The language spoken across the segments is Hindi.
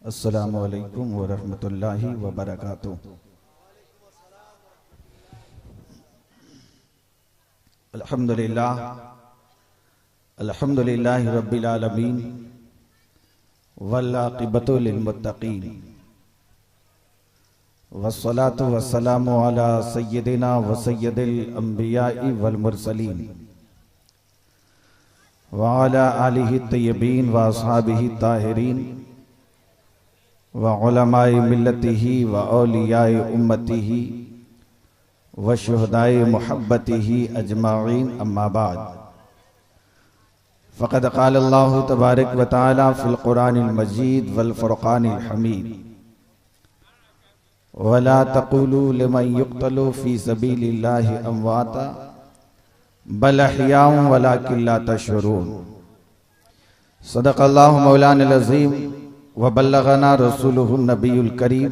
अस्सलामु अलैकुम व रहमतुल्लाहि व बरकातुहू। अल्हम्दुलिल्लाह अल्हम्दुलिल्लाहि रब्बिल आलमीन वल आक़िबतु लिल मुत्तक़ीन वस्सलातु वस्सलामु अला सय्यिदिना व सय्यिदिल अंबिया'i वल मुरसलीन व अला आलिहि तय्यबीन व अस्हाबिहि ताहिरीन व उलमाए मिल्लतिही व औलियाए उम्मतिही व शुहदाए मुहब्बतिही अजमाईन अम्मा बाद। फ़क़द क़ाल अल्लाहु तबारक व तआला फ़िल क़ुरानिल मजीद वल फ़ुरक़ानिल हमीद वला तक़ूलू लिमन युक़्तलू फ़ी सबीलिल्लाहि अमवाता बल अहयाउन वलाकिन ला तशऊरून। सदक़ल्लाहु मौलाना अज़ीम व बल्लगना रसूलुहुन नबियुल करीम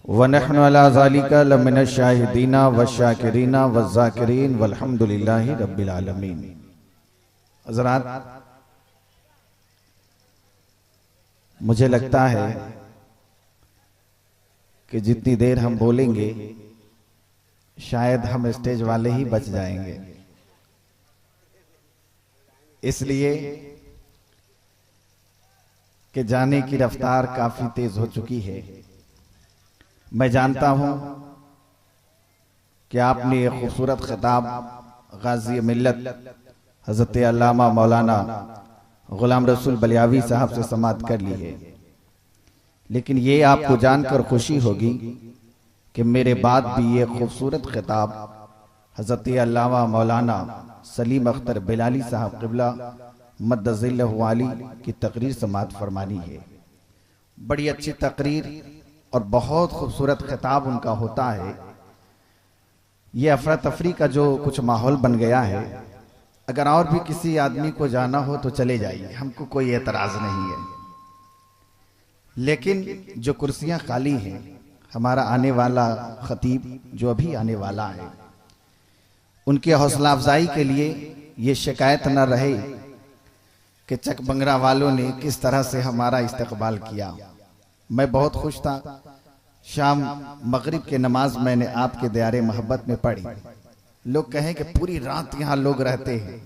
व नहनु अला ज़ालिका लमिनश शाहिदीना व शाकिरीना व ज़ाकिरीन वल्हम्दुलिल्लाहि रब्बिल आलमीन। हज़रात, मुझे लगता है कि जितनी देर हम बोलेंगे शायद हम स्टेज वाले ही बच जाएंगे, इसलिए कि जाने की रफ्तार काफी तेज हो चुकी है। मैं जानता हूं कि आपने एक खूबसूरत खिताब गाजी मिल्लत हजरत अल्लामा मौलाना गुलाम रसूल बलियावी साहब से समाअत कर ली है, लेकिन ये आपको जानकर खुशी होगी कि मेरे बाद भी ये खूबसूरत खिताब हजरत अल्लामा मौलाना सलीम अख्तर बिलाली साहब क़िबला मद्दज़िल्लहु आली की तकरीर समाअत फरमानी है। बड़ी अच्छी तकरीर और बहुत खूबसूरत खिताब उनका होता है। ये अफरा तफरी का जो कुछ माहौल बन गया है, अगर और भी किसी आदमी को जाना हो तो चले जाइए, हमको कोई एतराज नहीं है, लेकिन जो कुर्सियां खाली हैं, हमारा आने वाला खतीब जो अभी आने वाला है, उनकी हौसला अफजाई के लिए ये शिकायत न रहे कि चकबंगरा वालों ने किस तरह से हमारा इस्तकबाल किया। मैं बहुत खुश था। शाम मगरिब के नमाज मैंने आपके दयारे मोहब्बत में पढ़ी। लोग कहें कि पूरी रात यहाँ लोग रहते हैं,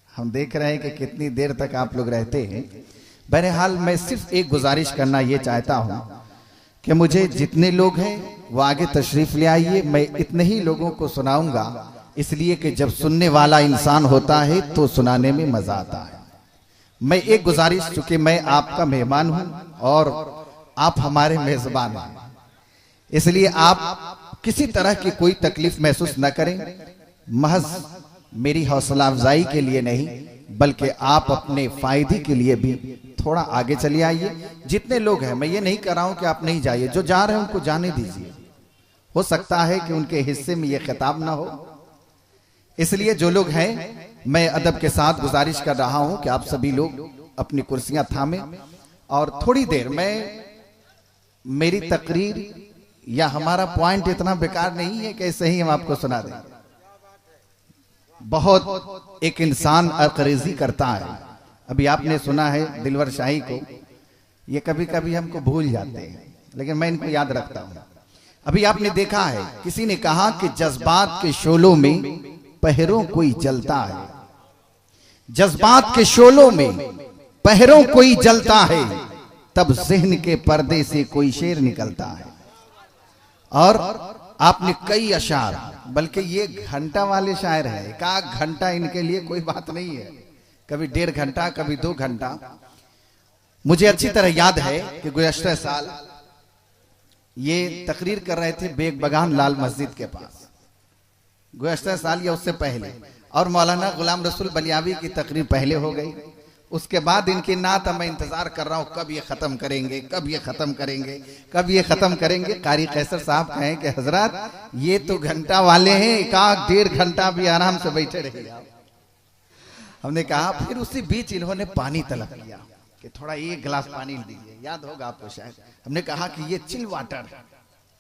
हम देख रहे हैं कि कितनी देर तक आप लोग रहते हैं। बहरहाल मैं सिर्फ एक गुजारिश करना ये चाहता हूँ कि मुझे जितने लोग हैं वो आगे तशरीफ ले आइए। मैं इतने ही लोगों को सुनाऊंगा, इसलिए कि जब सुनने वाला इंसान होता है तो सुनाने में मजा आता है। मैं एक गुजारिश, चूंकि मैं आपका मेहमान हूं और आप हमारे मेजबान हैं, इसलिए आप किसी तरह की कोई तकलीफ महसूस न करें। महज मेरी हौसला अफजाई के लिए नहीं, बल्कि आप अपने फायदे के लिए भी थोड़ा आगे चले आइए। जितने लोग हैं, मैं ये नहीं कर रहा हूं कि आप नहीं जाइए, जो जा रहे हैं उनको जाने दीजिए। हो सकता है कि उनके हिस्से में ये खिताब ना हो, इसलिए जो लोग हैं, मैं अदब के साथ गुजारिश कर रहा हूं कि आप सभी लोग अपनी कुर्सियां थामें और थोड़ी देर में मेरी तकरीर या हमारा पॉइंट इतना बेकार नहीं है कि ऐसे ही हम आपको सुना दें। बहुत एक इंसान अर्करेजी करता है। अभी आपने सुना है दिलवर शाही को, ये कभी कभी हमको भूल जाते हैं, लेकिन मैं इनको याद रखता हूं। अभी आपने देखा है, किसी ने कहा कि जज्बात के शोलों में पहरों कोई जलता है, जज्बात के शोलों में पहरों कोई जलता है, तब ज़हन के पर्दे से कोई शेर निकलता है। और आपने कई अशार, बल्कि ये घंटा वाले शायर हैं, एक घंटा इनके लिए कोई बात नहीं है, कभी 1.5 घंटा, कभी 2 घंटा। मुझे अच्छी तरह याद है कि गुज़श्ता साल ये तकरीर कर रहे थे बेग बगान लाल मस्जिद के पास, गुज़श्ता साल या उससे पहले, और मौलाना गुलाम रसूल बलियावी की तकरीर पहले हो गई। उसके बाद इनकी नात मैं इंतजार कर रहा हूँ, कब ये खत्म करेंगे, कब ये खत्म करेंगे, कब ये खत्म करेंगे। कारी कैसर साहब कहें कि हजरत ये तो घंटा वाले हैं, 1.5 घंटा भी आराम से बैठे रहिए आप। हमने कहा, फिर उसी बीच इन्होंने पानी तलब किया कि थोड़ा 1 गिलास पानी दीजिए, याद होगा आपको शायद। हमने कहा कि ये चिल वाटर है,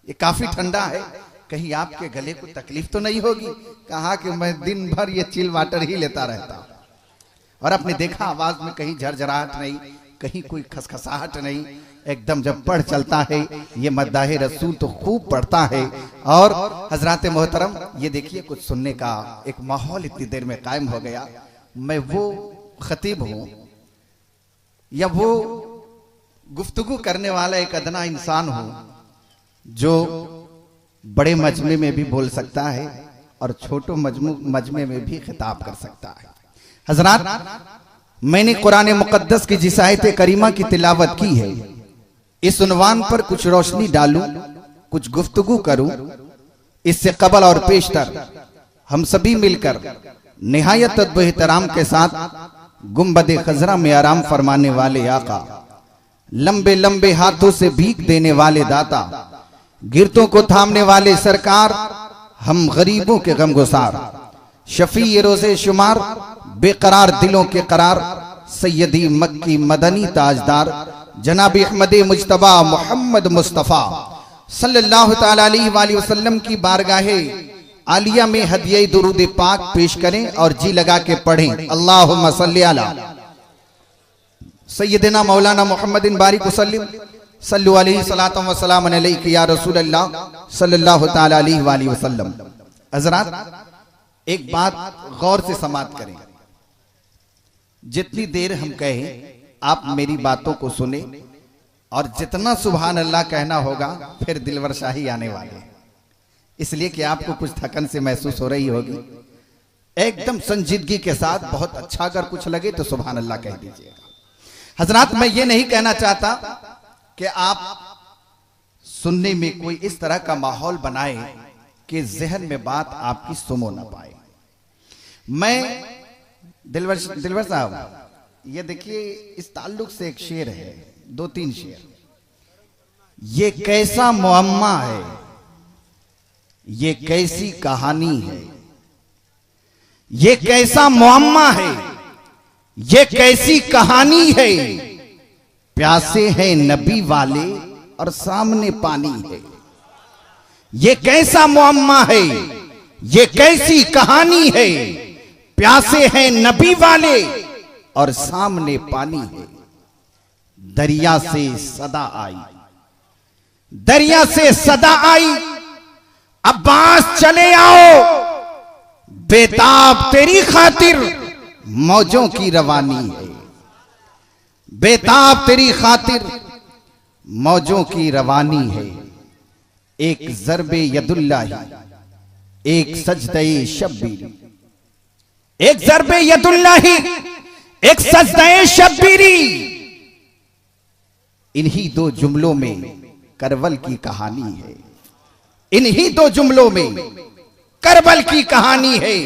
ये काफी ठंडा है, कहीं आपके गले को तकलीफ तो नहीं होगी। कहा कि मैं दिन भर ये चिल वाटर ही लेता रहता हूं। और आपने देखा आवाज में कहीं झरझराहट नहीं, कहीं कोई खसखसाहट नहीं, एकदम जब पढ़ चलता है ये मद्दाहे रसूल तो खूब पढ़ता है। और हजरात मोहतरम ये देखिए कुछ सुनने का एक माहौल इतनी देर में कायम हो गया। मैं वो खतीब हूं या वो गुफ्तगू करने वाला एक अदना इंसान हूं जो बड़े मजमे में भी बोल सकता है और छोटो मजमे में भी खिताब कर सकता है। हजरात, मैंने कुरान मुकद्दस की जिस आयत करीमा की तिलावत की है, इस उन्वान पर कुछ रोशनी डालूं, कुछ गुफ्तगू करूं। इससे कबल और पेशतर हम सभी मिलकर निहायत अदब एहतराम के साथ गुंबद खजरा में आराम फरमाने वाले आका, लंबे लंबे हाथों से भीख देने वाले दाता, गिरतों को थामने वाले सरकार, हम गरीबों के गमगुसार, शफी रोज़े शुमार, बेकरार दिलों के करार, सैयदी मक्की मदनी ताजदार जनाब अहमद मुज्तबा मोहम्मद मुस्तफ़ा सल्लल्लाहु तआला अलैहि वसल्लम की बारगाहे आलिया में हदिये दुरूद पाक पेश करें और जी लगा के पढ़ें। अल्लाहुम्मा सल्ली अला सय्यदना मौलाना मोहम्मदिन बारिक वसल्लम सल्लु अलैहि सलातम व सलाम अलैका या रसूल अल्लाह सल्लल्लाहु तआला अलैहि वसल्लम। हजरात, एक बात गौर से समाप्त करें। जितनी देर हम कहें आप मेरी बातों को सुने और जितना सुभान अल्लाह कहना होगा फिर दिलवर शाही आने वाले, इसलिए कि आपको कुछ थकन से महसूस हो रही होगी। एकदम संजीदगी के साथ बहुत अच्छा अगर कुछ लगे तो सुभान अल्लाह कह दीजिएगा। हजरात, मैं ये नहीं कहना चाहता कि आप सुनने में कोई इस तरह का माहौल बनाए कि जहन में बात आपकी सुमो ना पाए। मैं दिलवर साहब, ये देखिए इस ताल्लुक से एक शेर है, 2-3 शेर। ये कैसा मुअम्मा है, ये कैसी कहानी है, ये कैसा मुअम्मा है, ये कैसी कहानी है, प्यासे हैं नबी वाले और सामने पानी है। ये कैसा मुअम्मा है, ये कैसी कहानी है, प्यासे हैं नबी वाले और सामने पानी है। दरिया से सदा आई, दरिया से सदा आई, अब्बास चले आओ, बेताब तेरी खातिर मौजों की रवानी है। बेताब तेरी खातिर मौजों की रवानी है। एक ज़रबे यदुल्लाही, एक सजदे शब्बीरी, एक ज़रबे यदुल्लाही, एक सजदे शब्बीरी। इन्हीं 2 जुमलों में करबल की कहानी है। इन्हीं 2 जुमलों में करबल की कहानी है।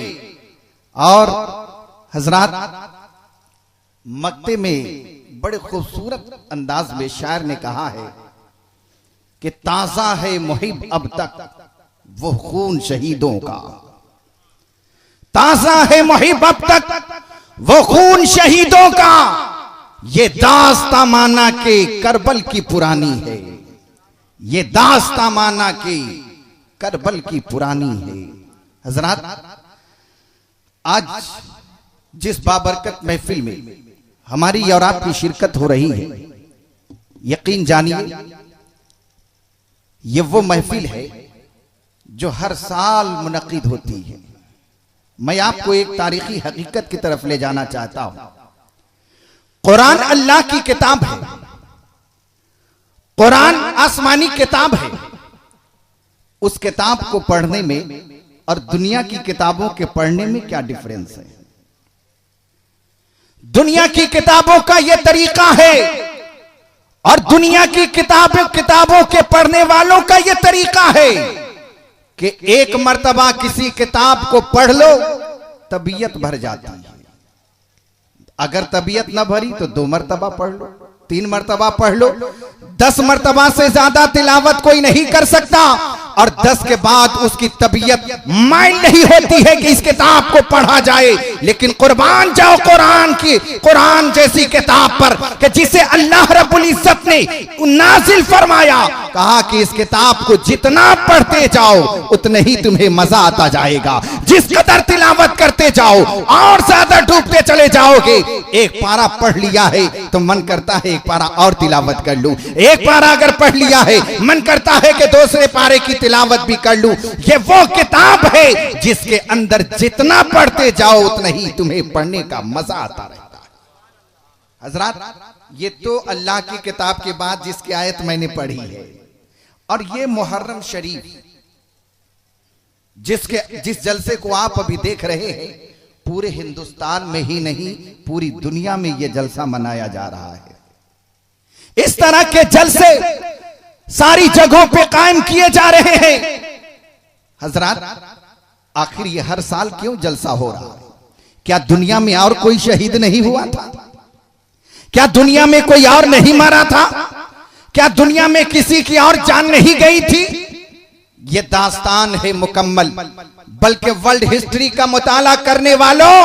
और हजरात, मक्ते में बड़े खूबसूरत अंदाज में शायर ने कहा है कि ताजा है मुहिब अब तक वो खून शहीदों का। ताजा है मुहिब अब तक वो खून शहीदों का। ये दास्ता माना के करबल की पुरानी है। ये दास्ता माना के करबल की पुरानी है। हजरात, आज जिस बाबरकत महफिल में हमारी और आपकी शिरकत हो रही है, यकीन जानिए ये वो महफिल है जो हर साल मुनक्किद होती है। मैं आपको एक तारीखी हकीकत की तरफ ले जाना चाहता हूं। कुरान अल्लाह की किताब है, कुरान आसमानी किताब है। उस किताब को पढ़ने में और दुनिया की किताबों के पढ़ने में क्या डिफरेंस है? दुनिया की किताबों का यह तरीका है और दुनिया की किताबों के पढ़ने वालों का यह तरीका है कि एक मर्तबा किसी किताब को पढ़ लो तबीयत भर जाती है। अगर तबीयत न भरी तो 2 मर्तबा पढ़ लो, 3 मर्तबा पढ़ लो, 10 मर्तबा से ज्यादा तिलावत कोई नहीं कर सकता। और 10 के बाद उसकी तबीयत माइल नहीं होती है कि इस किताब को पढ़ा जाए। लेकिन कुर्बान जाओ कुरान जैसी किताब पर कि जिसे अल्लाह रब्बुल इज्जत ने नाजिल फरमाया, कहा कि इस किताब को जितना पढ़ते जाओ उतने ही तुम्हें मजा आता जाएगा। जिस कदर तिलावत करते जाओ और ज्यादा डूबते चले जाओगे। एक पारा पढ़ लिया है तो मन करता है एक पारा और तिलावत कर लूं। एक पारा अगर पढ़ लिया है मन करता है कि दूसरे पारे की तिलावत भी कर लूं। ये वो किताब है जिसके अंदर जितना पढ़ते जाओ उतना ही तुम्हें पढ़ने का मजा आता रहता है। हजरात, ये तो अल्लाह की किताब के बाद जिसकी आयत मैंने पढ़ी है, और ये मुहर्रम शरीफ जिस जलसे को आप अभी देख रहे हैं, पूरे हिंदुस्तान में ही नहीं पूरी दुनिया में यह जलसा मनाया जा रहा है। इस तरह के जलसे सारी जगहों पे कायम किए जा रहे हैं। हजरात, आखिर ये हर साल क्यों जलसा हो रहा है? क्या दुनिया में और कोई शहीद नहीं हुआ था? क्या दुनिया में कोई और नहीं मरा था? क्या दुनिया में किसी की और जान नहीं गई थी? ये दास्तान है मुकम्मल। बल्कि वर्ल्ड हिस्ट्री का मुताला करने वालों,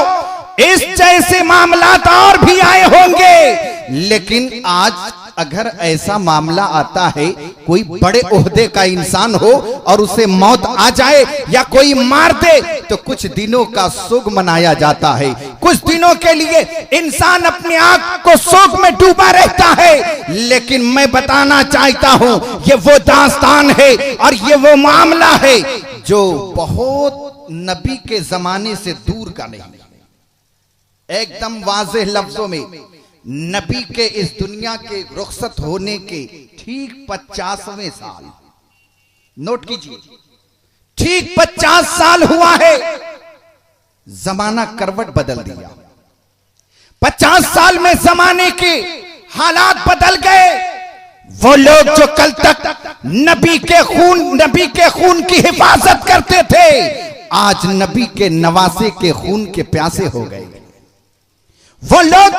इस जैसे मामलात और भी आए होंगे, लेकिन आज अगर ऐसा मामला आता है, कोई बड़े ओहदे का इंसान हो और उसे मौत आ जाए या कोई मार दे, तो कुछ दिनों का शोक मनाया जाता है। कुछ दिनों के लिए इंसान अपने आंख को शोक में डूबा रहता है। लेकिन मैं बताना चाहता हूं, ये वो दास्तान है और ये वो मामला है जो बहुत नबी के जमाने से दूर का नहीं है। एकदम वाज़ेह लफ्जों में नबी के इस दुनिया के रुखसत होने के ठीक 50वें साल, नोट कीजिए, ठीक 50 साल हुआ है, जमाना करवट बदल दिया। 50 साल में जमाने के हालात बदल गए। वो लोग जो कल तक नबी के खून की हिफाजत करते थे, आज नबी के नवासे के खून के प्यासे हो गए। वो लोग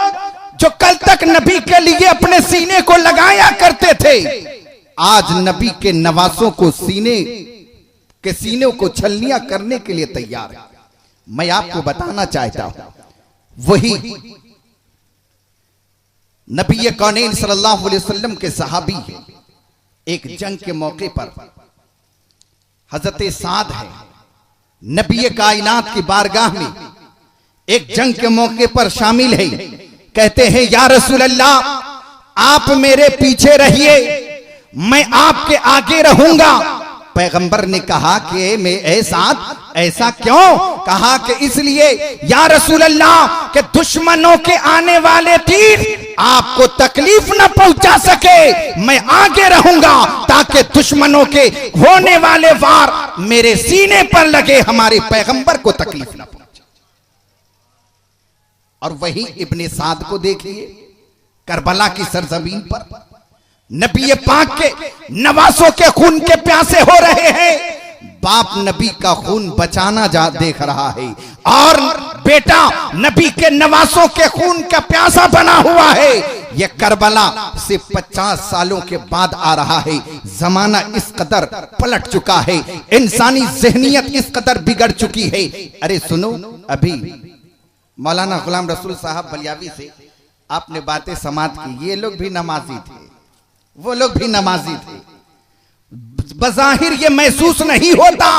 जो कल तक नबी के लिए अपने सीने को लगाया करते थे, आज नबी के नवासों को सीने को छलनियां करने के लिए तैयार है। मैं आपको बताना चाहता हूं, वही नबी कौनैन सल्लल्लाहु अलैहि वसल्लम के सहाबी है। एक जंग के मौके पर हजरत साद है, नबी कायनात की बारगाह में एक जंग के मौके पर शामिल है। कहते हैं, या रसूल अल्लाह, आप मेरे पीछे रहिए, मैं आपके आगे रहूंगा। पैगंबर ने कहा कि मैं ऐसा क्यों? कहा कि इसलिए या रसूल अल्लाह कि दुश्मनों के आने वाले तीर आपको तकलीफ न पहुंचा सके। मैं आगे रहूंगा ताकि दुश्मनों के होने वाले वार मेरे सीने पर लगे, हमारे पैगंबर को तकलीफ न पहुंचे। और वही इब्ने साद को देखिए, करबला की सरजमीन पर नबी पाक के नवासों के खून के प्यासे हो रहे हैं। बाप नबी का खून बचाना देख रहा है और बेटा नबी के नवासों के खून का प्यासा बना हुआ है। यह करबला से 50 सालों के बाद आ रहा है। जमाना इस कदर पलट चुका है, इंसानी ज़हनियत इस कदर बिगड़ चुकी है। अरे सुनो, अभी मौलाना गुलाम रसूल साहब बलियावी से आपने बातें समात की। ये लोग भी नमाजी थे, वो लोग भी नमाजी थे। बज़ाहिर ये महसूस नहीं होता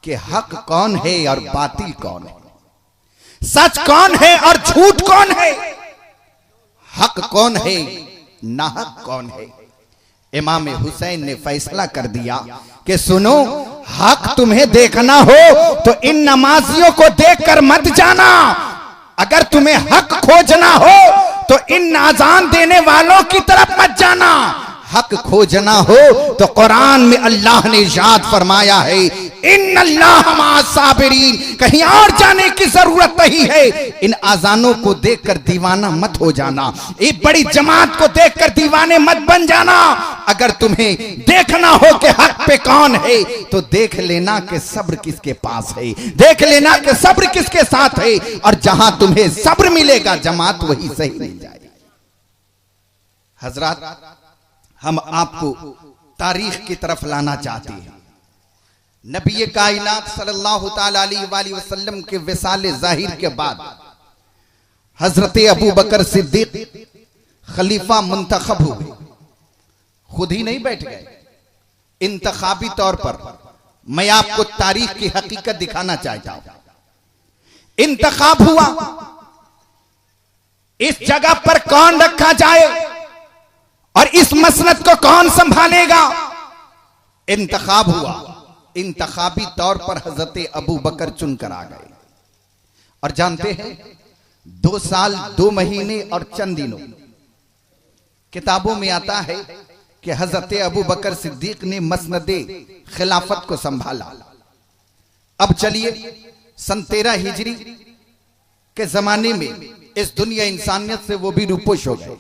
कि हक कौन है और बातिल कौन है, सच कौन है और झूठ कौन है, हक कौन है नाहक कौन है। इमाम हुसैन ने फैसला कर दिया कि सुनो, हक तुम्हें देखना हो तो इन नमाजियों को देखकर मत जाना। अगर तुम्हें हक खोजना हो तो इन अजान देने वालों की तरफ मत जाना। हक खोजना हो तो कुरान में अल्लाह ने इरशाद फरमाया है, इन्नल्लाह मअस-साबिरीन। कहीं और जाने की जरूरत नहीं है। इन अजानों को देखकर दीवाना मत हो जाना, एक बड़ी जमात को देखकर दीवाने मत बन जाना। अगर तुम्हें देखना हो कि हक पे कौन है तो देख लेना कि सब्र किसके पास है, देख लेना कि सब्र किसके साथ है, और जहां तुम्हें सब्र मिलेगा जमात वही सही मिल जाएगी। हजरत, हम आपको तारीख की तरफ लाना चाहते हैं। नबी कायनात सल्लल्लाहु ताला अलैहि वसल्लम के विसाले जाहिर के बाद हजरत अबू बकर सिद्दीक खलीफा मुंतखब हुए। खुद ही नहीं बैठ गए, इंतखाबी तौर पर। मैं आपको तारीख की हकीकत दिखाना चाहता हूं। इंतखाब हुआ, इस जगह पर कौन रखा जाए और इस मसनद को कौन संभालेगा। इंतखाब हुआ, इंतखाबी तौर पर हजरत अबू बकर चुनकर आ गए। और जानते हैं 2 साल 2 महीने और चंद दिनों किताबों में आता है कि हजरत अबू बकर सिद्दीक ने मसनदे खिलाफत को संभाला। अब चलिए, सन 13 हिजरी के जमाने में इस दुनिया इंसानियत से वो भी रूपोश हो गए।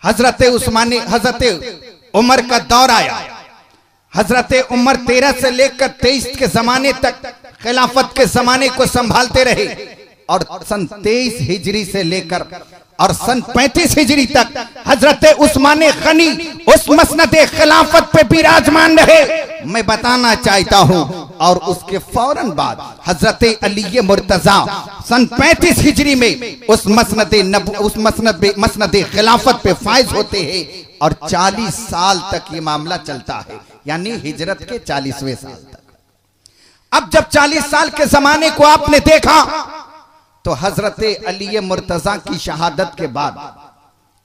हजरत उमर का दौर आया। हजरत उमर 13 से लेकर 23 के जमाने तक खिलाफत के जमाने को संभालते रहे। और सन 23 हिजरी से लेकर और सन 35 हिजरी तक हजरत उस्मान गनी उस मसनदे खिलाफत पे विराजमान रहे। मैं बताना चाहता हूं, और उसके फौरन बाद हजरत अली मुर्तजा सन 35 हिजरी में उस मसनदे खिलाफत पे फायज होते हैं। और 40 साल तक ये मामला चलता है, यानी हिजरत के 40वें साल तक। अब जब 40 साल के जमाने को आपने देखा तो हजरत अली मुर्तजा की शहादत के बाद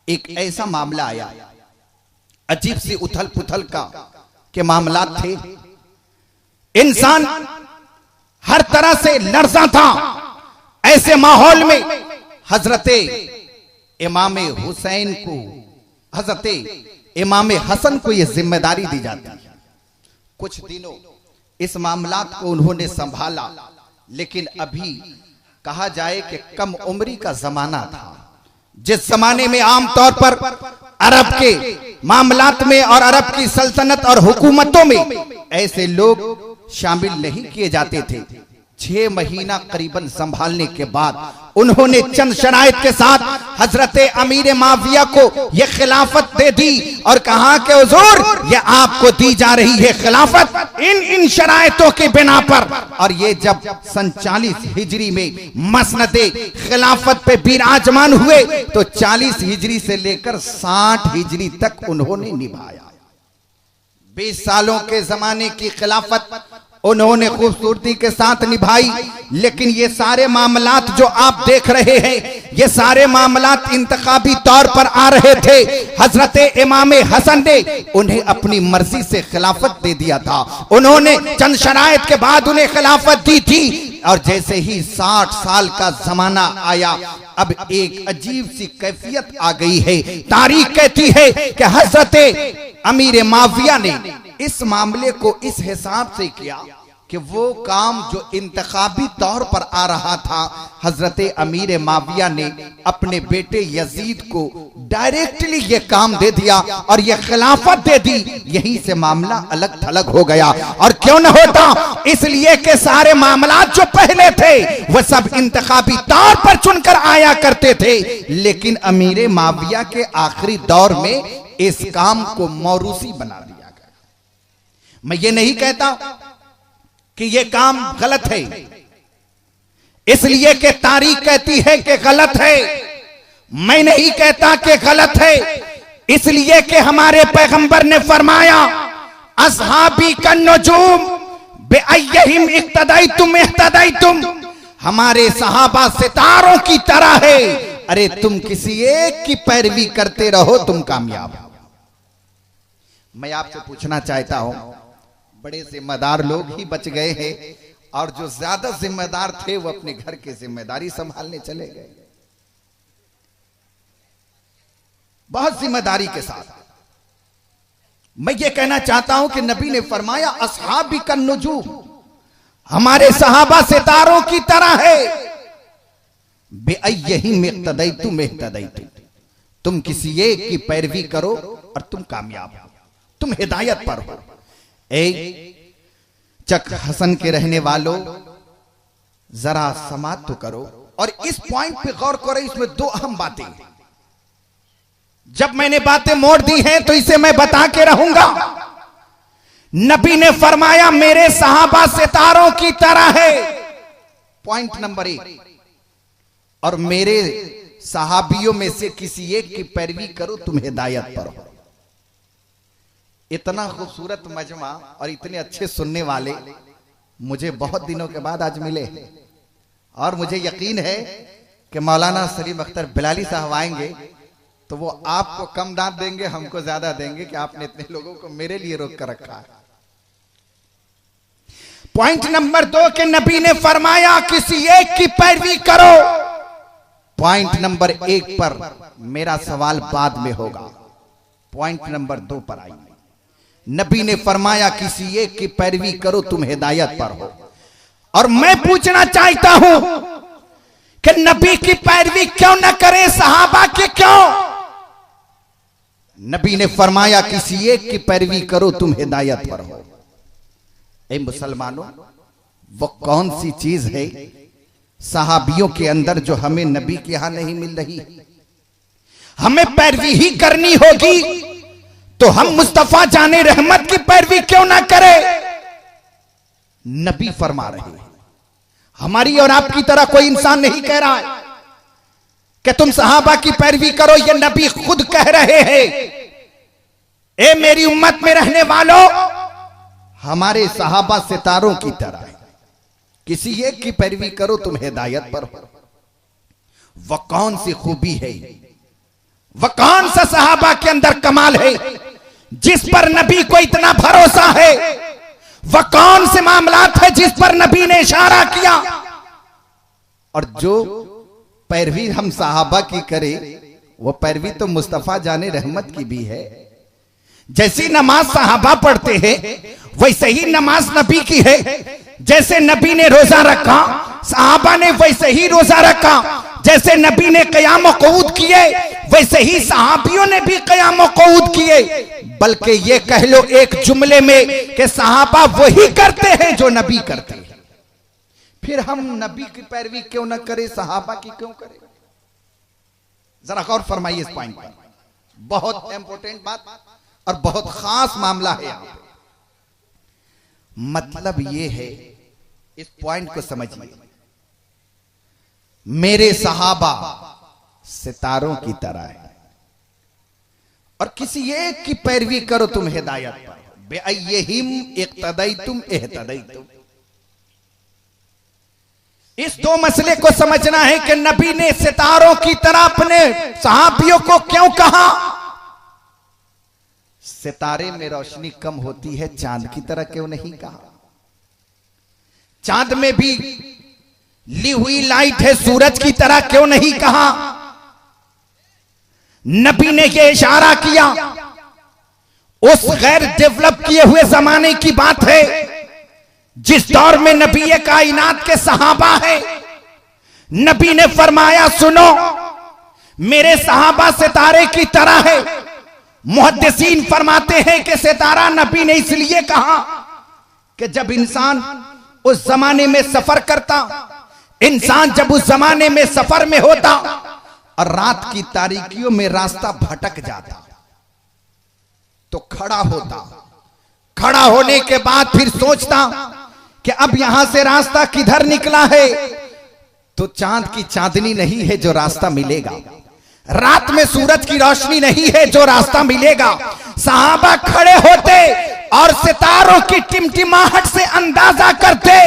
एक ऐसा मामला आया, अजीब सी उथल पुथल का के मामला थे। इंसान हर तरह से लरज़ा था। ऐसे माहौल में हजरत इमाम हुसैन को, हजरत इमाम हसन को यह जिम्मेदारी दी जाती है। कुछ दिनों इस मामलात को उन्होंने संभाला, लेकिन अभी कहा जाए कि कम उम्री का जमाना था। जिस जमाने में आमतौर पर अरब के मामलात में और अरब की सल्तनत और हुकूमतों में ऐसे लोग शामिल नहीं किए जाते थे। 6 महीना करीबन संभालने के बाद उन्होंने चंद शराइत के साथ हजरत अमीर माविया को यह खिलाफत दे दी और कहा कि हुजूर, यह आपको दी जा रही है खिलाफत इन शराइतों के बिना पर। और ये जब सन 40 हिजरी में मसनदे खिलाफत पे विराजमान हुए तो 40 हिजरी से लेकर 60 हिजरी तक उन्होंने निभाया। 20 सालों के जमाने की खिलाफत उन्होंने खूबसूरती के साथ निभाई। लेकिन ये सारे मामलात जो आप देख रहे हैं, ये सारे मामलात इंतखाबी तौर पर आ रहे थे। हजरत इमाम हसन ने उन्हें अपनी मर्जी से खिलाफत दे दिया था। उन्होंने चंद शराइत के बाद उन्हें खिलाफत दी थी। और जैसे ही 60 साल का जमाना आया, अब एक अजीब सी कैफियत आ गई है। तारीख कहती है कि हजरत अमीर माविया ने इस मामले को इस हिसाब से किया कि वो काम जो इंतखाबी तौर पर आ रहा था, हजरत अमीर माविया ने अपने बेटे यजीद को डायरेक्टली ये काम दे दिया और ये खिलाफत दे दी। यहीं से मामला अलग थलग हो गया। और क्यों न होता, इसलिए कि सारे मामला जो पहले थे वह सब इंतखाबी तौर पर चुनकर आया करते थे। लेकिन अमीर माविया के आखिरी दौर में इस काम को मौरूसी बना दिया गया। मैं ये नहीं कहता कि यह काम गलत है, इसलिए कि तारीख कहती है कि गलत है। मैं नहीं कहता कि गलत है, इसलिए कि हमारे पैगंबर ने फरमाया, अस्हाबी कन्नुजूम बिअय्यहिम इक्तदैतुम इह्तदैतुम। हमारे सहाबा सितारों की तरह है। अरे तुम किसी एक की पैरवी करते रहो, तुम कामयाब हो। मैं आपसे पूछना चाहता हूं, बड़े जिम्मेदार लोग ही बच गए हैं और जो ज्यादा जिम्मेदार थे वो अपने घर की जिम्मेदारी संभालने चले गए, बहुत जिम्मेदारी के साथ। मैं ये कहना चाहता हूं कि नबी ने फरमाया, अस्हाबी कन्नुजूम, हमारे सहाबा सितारों की तरह है। बिअय्यहिम इक्तदैतुम इह्तदैतुम, तुम किसी एक की पैरवी करो और तुम कामयाब हो, तुम हिदायत पर हो। चक हसन के रहने वालों, जरा समात तो करो और इस पॉइंट पे गौर करो। इसमें 2 अहम बातें, जब मैंने बातें मोड़ दी हैं तो इसे मैं बता के रहूंगा। नबी ने फरमाया मेरे सहाबा सितारों की तरह है, पॉइंट नंबर 1। और मेरे सहाबियों में से किसी एक की पैरवी करो तुम हिदायत पर हो। इतना खूबसूरत मजमा और इतने अच्छे सुनने वाले मुझे बहुत दिनों के बाद आज मिले, और मुझे यकीन है कि मौलाना सलीम अख्तर बिलाली साहब आएंगे तो वो आपको कम दांत देंगे, हमको ज्यादा देंगे कि आपने इतने लोगों को मेरे लिए रोक कर रखा है। पॉइंट नंबर 2 के नबी ने फरमाया किसी एक की पैरवी करो। पॉइंट नंबर 1 पर मेरा सवाल बाद में होगा, पॉइंट नंबर 2 पर आइए। नबी ने फरमाया किसी एक की पैरवी करो तुम हिदायत पर हो। और मैं पूछना चाहता हूं कि नबी की पैरवी क्यों न करें, सहाबा के क्यों? नबी ने फरमाया किसी एक की पैरवी करो तुम हिदायत पर हो। ए मुसलमानों, वो कौन सी चीज है सहाबियों के अंदर जो हमें नबी के यहां नहीं मिल रही? हमें पैरवी ही करनी होगी तो हम मुस्तफा जाने रहमत की पैरवी क्यों ना करें? नबी फरमा रहे हैं, हमारी और आपकी तरह कोई इंसान नहीं कह रहा है कि तुम सहाबा की पैरवी करो, ये नबी खुद कह रहे हैं ए मेरी उम्मत में रहने वालों, हमारे सहाबा सितारों की तरह है, किसी एक की पैरवी करो तुम हिदायत पर हो। वह कौन सी खूबी है, वह कौन सा सहाबा के अंदर कमाल है जिस पर नबी को इतना भरोसा है? वह कौन से मामलात है जिस पर नबी ने इशारा किया? और जो पैरवी हम सहाबा की करें वो पैरवी तो मुस्तफा जाने रहमत की भी है। जैसी नमाज सहाबा पढ़ते हैं वैसे ही नमाज नबी की है। जैसे नबी ने रोजा रखा सहाबा ने वैसे ही रोजा रखा। जैसे नबी ने क़याम व क़ुऊद किए वैसे ही सहाबियों ने भी क़याम व क़ुऊद किए। बल्कि ये कह लो एक जुमले में कि सहाबा वही करते हैं जो नबी करते हैं। फिर हम नबी की पैरवी क्यों न करें, सहाबा की क्यों करें? जरा गौर फरमाइए इस पॉइंट पर, बहुत इंपॉर्टेंट बात और बहुत खास मामला है यहां पे। मतलब ये है, इस पॉइंट को समझिए, मेरे सहाबा सितारों की तरह है और किसी एक की पैरवी करो तुम हिदायत पर, बेअय्यहिम इक्तदैतुम इहतदैतुम। इस दो मसले को समझना है कि नबी ने सितारों की तरह अपने सहाबियों को क्यों कहा। सितारे में रोशनी कम होती है, चांद की तरह क्यों नहीं कहा? चांद में भी ली हुई लाइट है, सूरज की तरह क्यों नहीं कहा? नबी ने यह इशारा किया, उस गैर डेवलप किए हुए जमाने की बात है जिस दौर में नबी कायनात के सहाबा है। नबी ने फरमाया सुनो, मेरे सहाबा सितारे की तरह है। मुहद्दिसीन फरमाते हैं कि सितारा नबी ने इसलिए कहा कि जब इंसान उस जमाने में सफर करता, इंसान जब उस जमाने में सफर में होता और रात की तारीकियों में रास्ता भटक जाता तो खड़ा होता, खड़ा होने के बाद फिर सोचता कि अब यहां से रास्ता किधर निकला है, तो चांद की चांदनी नहीं है जो रास्ता मिलेगा, रात में सूरज की रोशनी नहीं है जो रास्ता मिलेगा। सहाबा खड़े होते और सितारों की टिमटिमाहट से अंदाजा करते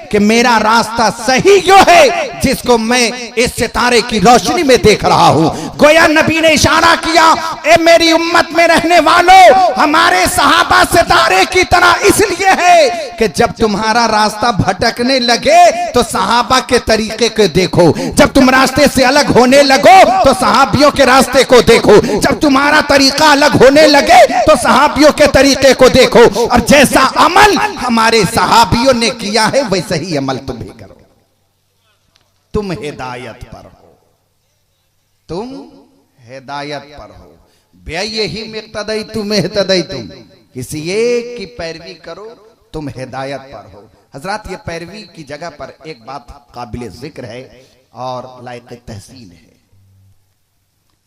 कि मेरा रास्ता सही जो है जिसको मैं इस सितारे की रोशनी में देख रहा हूं। गोया नबी ने इशारा किया, ए मेरी उम्मत में रहने वालों, हमारे सहाबा सितारे की तरह इसलिए है कि जब तुम्हारा रास्ता भटकने लगे तो सहाबा के तरीके को देखो, जब तुम रास्ते से अलग होने लगो तो सहाबियों के रास्ते को देखो, जब तुम्हारा तरीका अलग होने लगे तो सहाबियों के तरीके को देखो, और जैसा अमल हमारे सहाबियों ने किया है वैसा ही अमल तुम भी करो। तुम हिदायत पर हो, तुम हिदायत पर हो। बेअय्यहिम इक्तदैतुम इहतदैतुम, किसी एक की पैरवी करो तुम हिदायत पर हो। हजरत, ये पैरवी की जगह पर एक बात काबिल जिक्र है और लायक तहसीन है।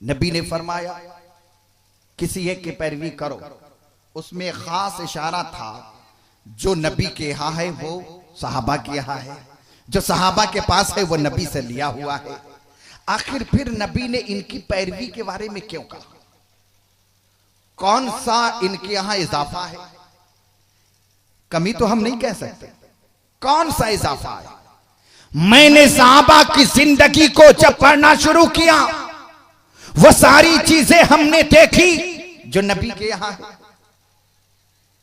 नबी ने फरमाया किसी एक की पैरवी करो उसमें एक खास इशारा था, जो नबी के यहाँ है वो सहाबा के यहाँ है, जो सहाबा के पास है वो नबी से लिया हुआ है। आखिर फिर नबी ने इनकी पैरवी के बारे में क्यों कहा? कौन सा इनके यहां इजाफा है? कमी तो हम नहीं कह सकते, कौन सा इजाफा है? मैंने सहाबा की जिंदगी को जब पढ़ना शुरू किया, वो सारी चीजें हमने देखी जो नबी के यहां है,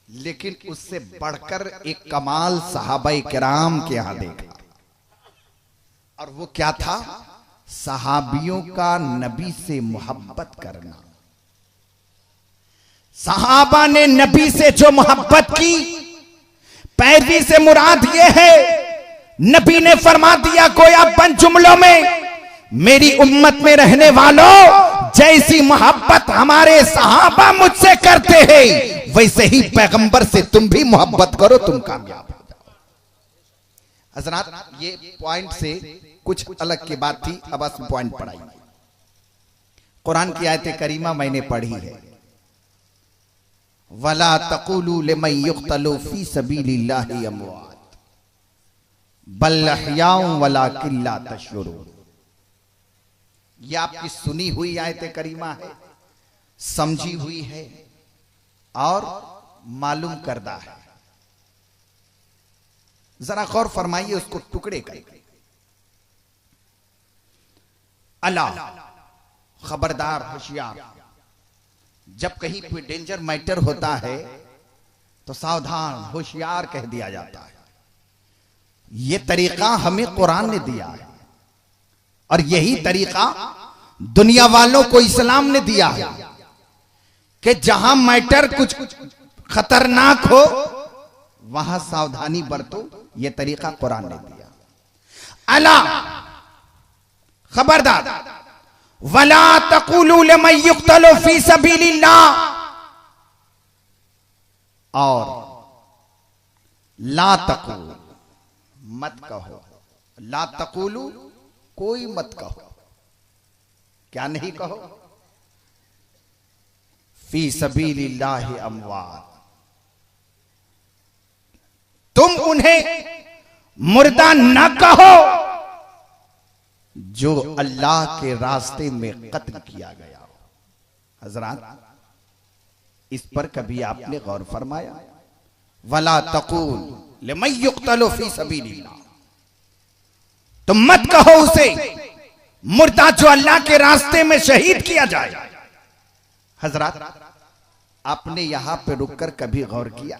लेकिन उससे बढ़कर एक कमाल सहाबाए किराम के यहां देखा। और वो क्या था? सहाबियों का नबी से मोहब्बत करना। सहाबा ने नबी से जो मोहब्बत की, पैरवी से मुराद ये है, नबी ने फरमा दिया गोया बंद जुमलों में, मेरी उम्मत में रहने वालों, जैसी मोहब्बत हमारे सहाबा मुझसे करते हैं, वैसे ही पैगंबर से तुम भी मोहब्बत करो, तुम कामयाब हो जाओ। हजरात, ये पॉइंट से कुछ अलग की बात थी, अब बस पॉइंट पढ़ाई। कुरान की आयत करीमा मैंने पढ़ी है, वला तक़ूलू लिमन युक़्तलू फी सबीलिल्लाहि अमवात बल अहयाउन वलाकिन ला तशऊरून। यह आपकी सुनी हुई आयत करीमा है, समझी हुई है और मालूम करदा है। जरा गौर फरमाइए, उसको टुकड़े करके। अल्लाह, खबरदार, होशियार, जब कहीं कोई डेंजर मैटर होता है तो सावधान, होशियार कह दिया जाता है। यह तरीका हमें कुरान ने दिया है और यही तरीका दुनिया वालों को इस्लाम ने दिया है कि जहां मैटर कुछ खतरनाक हो वहां सावधानी बरतो। यह तरीका कुरान ने दिया। अला, खबरदार, वला तक़ूलू लिमन युक़्तलू फी सबीलिल्लाह, और ला तक़ूलू, मत कहो। ला तक़ूलू, कोई मत कहो। क्या नहीं कहो? फी सबीलिल्लाहि अमवात, तुम उन्हें मुर्दा न कहो जो अल्लाह के रास्ते में कत्ल किया गया हो। हजरात, इस पर कभी आपने गौर फरमाया? वला तक़ूल लिमन युक़्तलू फी सबीलिल्लाह, तुम मत कहो उसे मुर्दा जो अल्लाह के रास्ते में शहीद किया जाए। हजरात, आपने यहां पे रुककर कभी गौर किया?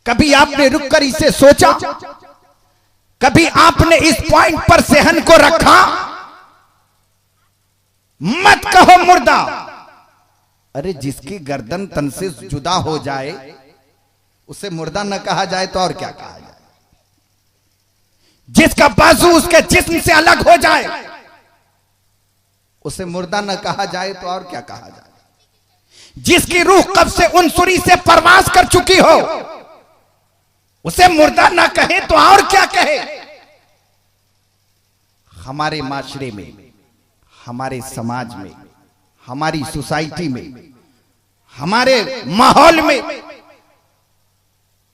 कभी आपने रुककर इसे सोचा? कभी आपने इस पॉइंट पर सहन को रखा? मत कहो मुर्दा। अरे जिसकी गर्दन तन से जुदा हो जाए उसे मुर्दा न कहा जाए तो और क्या कहा जाए? जिसका बाजू उसके जिस्म से अलग हो जाए उसे मुर्दा न कहा जाए तो और क्या कहा जाए? जिसकी रूह कब से उनसुरी से परवास कर चुकी हो उसे मुर्दा ना कहे तो और क्या कहे? हमारे माशरे में, हमारे समाज में, हमारी सोसाइटी में, हमारे माहौल में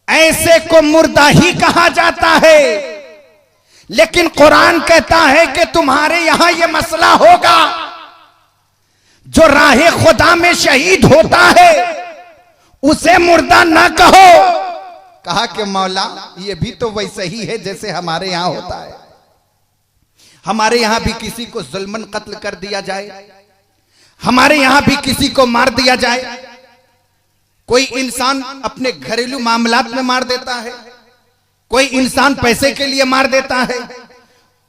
ऐसे को मुर्दा ही कहा जाता है। लेकिन कुरान कहता है कि तुम्हारे यहां यह मसला होगा, जो राहे खुदा में शहीद होता है उसे मुर्दा ना कहो। कहा कि मौला, ये भी तो वैसे ही है जैसे हमारे यहां होता है। हमारे यहां भी किसी को जुल्मन कत्ल कर दिया जाए, हमारे यहां भी किसी को मार दिया जाए। कोई इंसान अपने घरेलू मामलात में मार देता है, कोई इंसान पैसे के लिए मार देता है,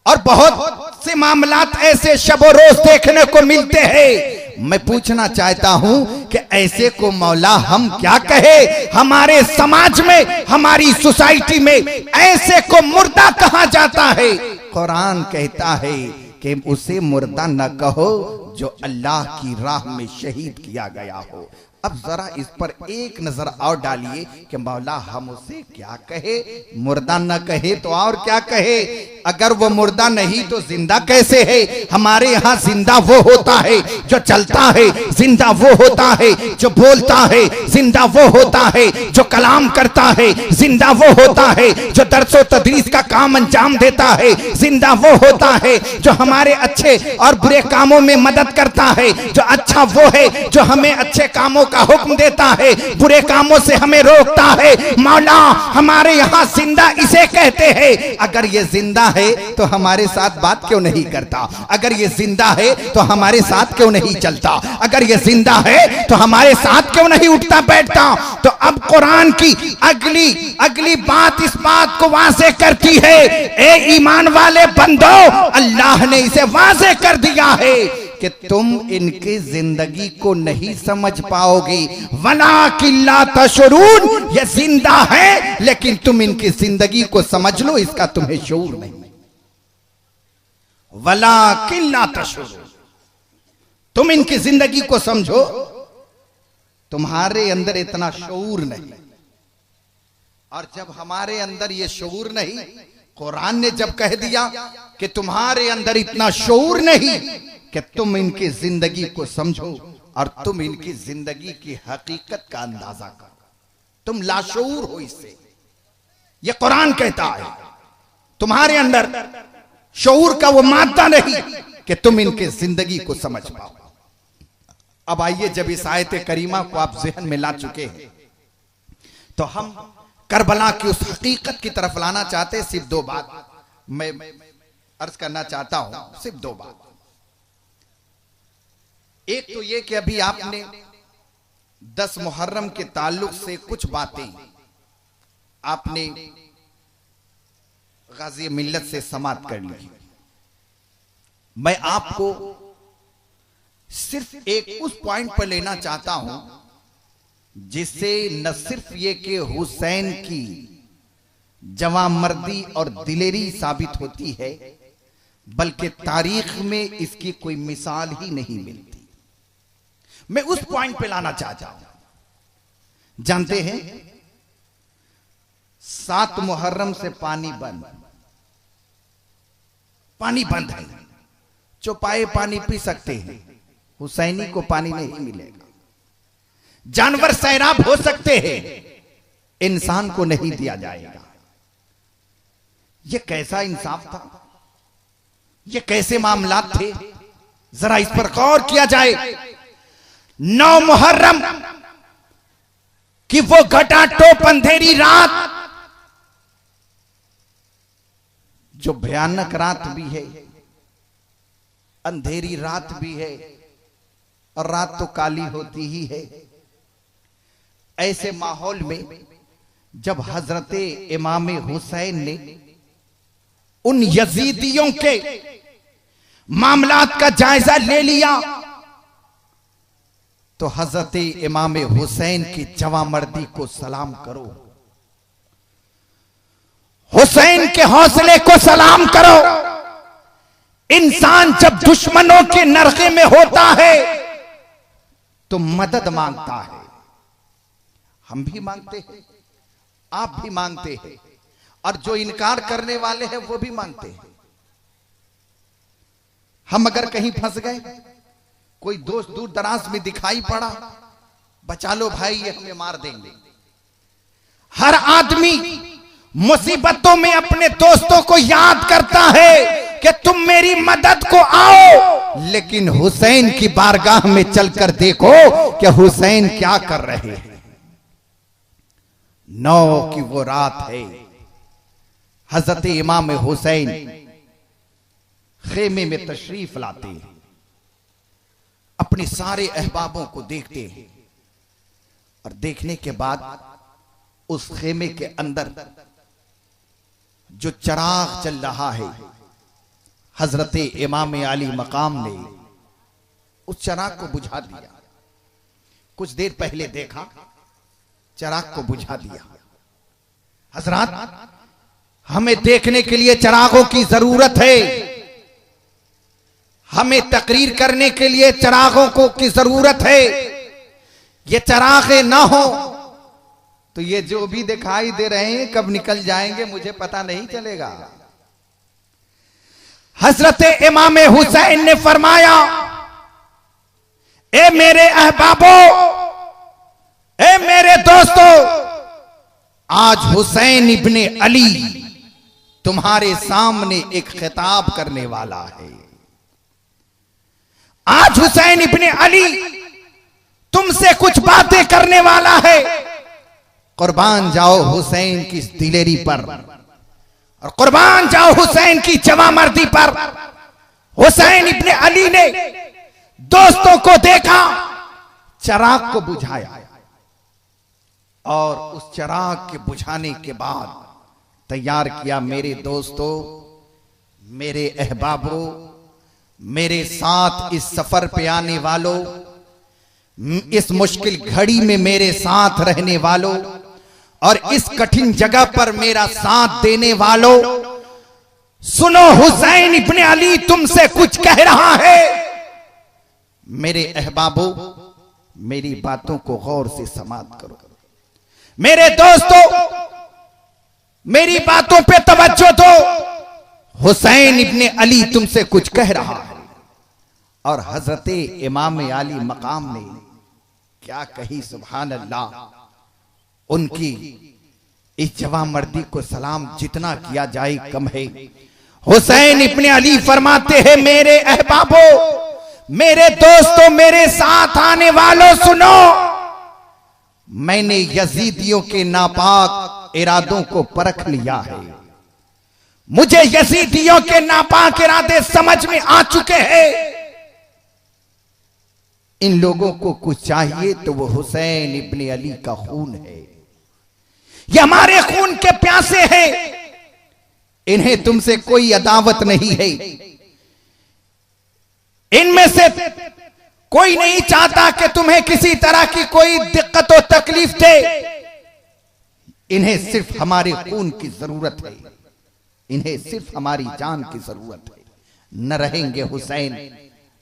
और बहुत से मामलात ऐसे शबो रोज देखने को मिलते हैं। मैं पूछना चाहता हूं कि ऐसे को मौला हम क्या कहे? हमारे समाज में, हमारी सोसाइटी में ऐसे को मुर्दा कहा जाता है। कुरान कहता है कि उसे मुर्दा न कहो जो अल्लाह की राह में शहीद किया गया हो। अब जरा इस पर एक नजर और डालिए कि मौला हम उसे क्या कहे, मुर्दा न कहे तो और क्या कहे। अगर वो मुर्दा नहीं तो जिंदा कैसे है? हमारे यहाँ जिंदा वो होता है जो चलता है, जिंदा वो होता है जो बोलता है, जिंदा वो होता है जो कलाम करता है, जिंदा वो होता है जो दर्सो तदरीस का काम अंजाम देता है, जिंदा वो होता है जो हमारे अच्छे और बुरे कामों में मदद करता है, जो अच्छा वो है जो हमें अच्छे कामों का हुक्म देता है, बुरे कामों से हमें रोकता है। मौला हमारे यहाँ जिंदा इसे कहते हैं। अगर ये जिंदा है तो हमारे साथ बात क्यों नहीं करता? अगर ये जिंदा है तो हमारे साथ क्यों नहीं चलता? अगर ये जिंदा है तो हमारे साथ क्यों नहीं उठता बैठता? तो अब कुरान की अगली बात इस बात को वाज़े करती है, ए ईमान वाले बंदो, अल्लाह ने इसे वाज़े कर दिया है कि तुम इनकी जिंदगी को नहीं समझ पाओगे। वला किल्ला तशुरून, ये जिंदा है लेकिन तुम इनकी जिंदगी को समझ लो, इसका तुम्हें शऊर नहीं। वला किल्ला तशुरून, तुम इनकी जिंदगी को समझो, तुम्हारे अंदर इतना शऊर नहीं। और जब हमारे अंदर ये शऊर नहीं, कुरान ने जब कह दिया कि तुम्हारे अंदर इतना शऊर नहीं कि तुम इनकी जिंदगी को समझो और तुम इनकी जिंदगी की हकीकत का अंदाजा करो, तुम लाशऊर हो इससे। यह कुरान कहता है तुम्हारे अंदर शऊर का वो मादा नहीं कि तुम इनकी जिंदगी को समझ पाओ। अब आइए, जब इस आयत करीमा को आप ज़हन में ला चुके हैं तो हम करबला की उस हकीकत की तरफ लाना चाहते हैं। सिर्फ दो बात मैं अर्ज करना चाहता हूं, सिर्फ दो बात। एक तो ये कि अभी आपने 10 मुहर्रम के ताल्लुक से कुछ बातें आपने गाजी मिल्लत से समात कर ली। मैं आपको सिर्फ एक उस पॉइंट पर लेना चाहता हूं जिससे न सिर्फ ये कि हुसैन की जवामर्दी और दिलेरी साबित होती है, बल्कि तारीख में इसकी कोई मिसाल ही नहीं मिलती। मैं उस पॉइंट पे लाना चाहता हूं। जानते हैं 7 मुहर्रम से पानी बंद है। चौपाए पानी पी सकते हैं, हुसैनी को पानी नहीं मिलेगा। जानवर सैराब हो सकते हैं, इंसान को नहीं दिया जाएगा। यह कैसा इंसाफ था? ये कैसे मामलात थे? जरा इस पर गौर किया जाए। 9 मुहर्रम की वो घटाटोप अंधेरी रात, जो भयानक रात भी है, अंधेरी रात भी है, और रात तो काली होती ही है। ऐसे माहौल में जब हजरत इमाम हुसैन ने उन यजीदियों के मामलात का जायजा ले लिया, तो हजरत इमाम हुसैन की जवामर्दी को सलाम करो, हुसैन के हौसले को सलाम करो। इंसान जब दुश्मनों के नरके में होता है तो मदद मांगता है। हम भी मांगते हैं, आप भी मांगते हैं, और जो इनकार करने वाले हैं वो भी मांगते हैं। हम अगर कहीं फंस गए, कोई दोस्त दूर दराज में दिखाई पड़ा, बचा लो भाई, ये हमें मार देंगे। हर आदमी मुसीबतों में अपने दोस्तों को याद करता है कि तुम मेरी मदद को आओ, लेकिन हुसैन की बारगाह में चलकर देखो कि हुसैन क्या कर रहे हैं। 9 की वो रात है, हजरत इमाम हुसैन खेमे में तशरीफ लाते हैं, अपने सारे अहबाबों को देखते हैं, और देखने के बाद उस खेमे के अंदर जो चराग चल रहा है, हजरत इमाम अली मकाम ने उस चराग को बुझा दिया। कुछ देर पहले देखा, चराग को बुझा दिया। हजरत, हमें देखने के लिए चरागों की जरूरत है, हमें तकरीर करने के लिए चरागों को की जरूरत है। ये चरागे ना हो तो ये जो भी दिखाई दे रहे हैं कब निकल जाएंगे मुझे पता नहीं चलेगा। हजरत इमाम हुसैन ने फरमाया, ए मेरे अहबाबो, ए मेरे दोस्तों, आज हुसैन इब्ने अली तुम्हारे सामने एक खिताब करने वाला है। आज हुसैन इब्ने अली तुमसे कुछ बातें करने वाला है। कुर्बान जाओ हुसैन की इस दिलेरी पर और कुर्बान जाओ हुसैन की जवामर्दी पर। हुसैन इब्ने अली ने दोस्तों को देखा, चिराग को बुझाया और उस चिराग के बुझाने के बाद तैयार किया। मेरे दोस्तों, मेरे अहबाबों, मेरे साथ इस सफर पे आने वालों, इस मुश्किल घड़ी में मेरे साथ रहने वालों और इस कठिन जगह पर मेरा साथ देने वालों, सुनो, हुसैन इब्ने अली तुमसे कुछ कह रहा है। मेरे अहबाबों, मेरी बातों को गौर से समाअत करो। मेरे दोस्तों, मेरी बातों पे तवज्जो दो। हुसैन इब्ने अली तुमसे कुछ कह रहा है। और हजरत इमाम आली मकाम ने क्या कही, सुभान अल्लाह। उनकी इस जवामर्दी को सलाम जितना किया जाए कम है। हुसैन इब्ने अली फरमाते हैं, मेरे अहबाबो, मेरे दोस्तों, मेरे साथ आने वालों, सुनो, मैंने यजीदियों के नापाक इरादों को परख लिया है। मुझे यजीदियों के नापाक इरादे समझ में आ चुके हैं। इन लोगों को कुछ चाहिए तो वो हुसैन इब्ने अली का खून है। ये हमारे खून के प्यासे हैं। इन्हें तुमसे कोई अदावत नहीं है। इनमें से कोई नहीं चाहता कि तुम्हें किसी तरह की कोई दिक्कत और तकलीफ दे। इन्हें सिर्फ हमारे खून की जरूरत है। इन्हें सिर्फ हमारी जान की जरूरत है। न रहेंगे हुसैन,